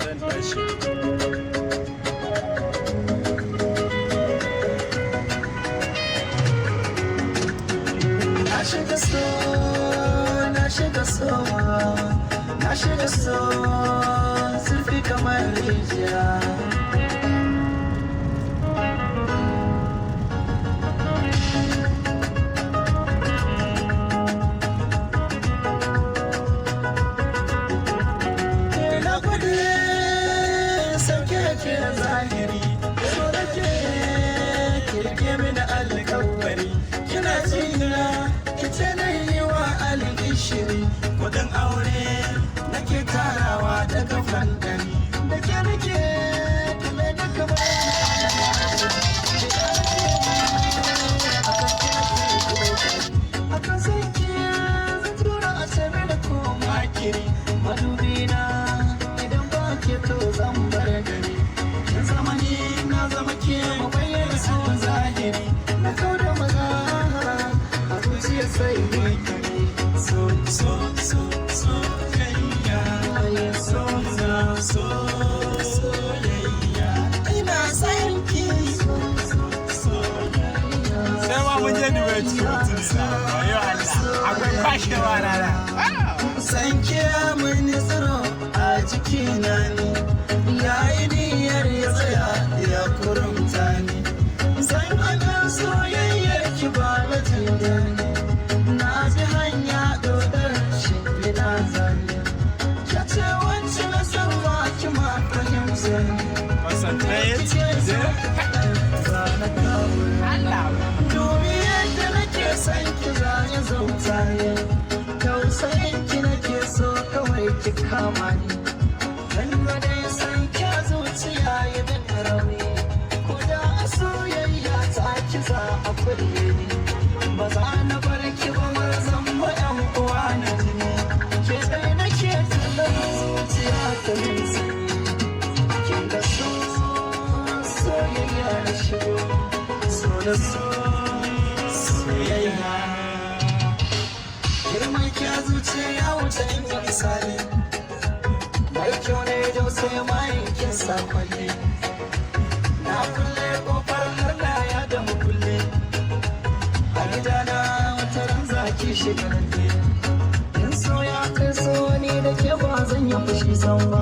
zan tashi. Na shiga so zurfi kamar rijiya. Na gudu sauke ke zahiri, so da ke kirke mini alkawari. Kina jina ita na yi wa alƙishiri, kudin aure nake tarawa daga fandari. Da ke nake kame da kamar akan sanki zan tura a sami da koma kiri. Madubina idan ba ke to zan bar gari. Na zamani na zama ke mabayar so zahiri. Na kau da maza a zuciya sai mai kare. So soyayya, soyayya. Ina son ki soyayya. Sai ma mun je Dubai cikin mutum sa. Wayo Allah, akwai kwashewa rana. San kiya mini tsiro a jikina ne, yayi niyyar ya tsaya ya kurumta ni. San abin soyayyar ki ba na jinda ne, na ji hanya dodar shimfiɗa zane. Ya ce wacce na san ba ki ma fahimta ne. Concentrate. Ba na kawo Allah. dubi yadda nake san ki za ya zauta ne. Tausayin ki nake so kawai ki kama ni. Dan dai san ki a zuciya ya bin rauni. Ko da a soyayya ta ki za a kulle ni. Ba za na bar ki ba ma zan ba yan uwa na jini. Ke dai nake tunan zuciya ta min sanyi. Kin ga soyayya na shigo. So da soyayya. Girman ki a zuciya wuce in yi misali. Mai kyau ne jau sai mayankin sakwalli. Na kulle kofar har na ya da mukulle. A gidana wata ran zaki shiga nan. In so ya kai so ni da ke ba zan yi fushi san ba.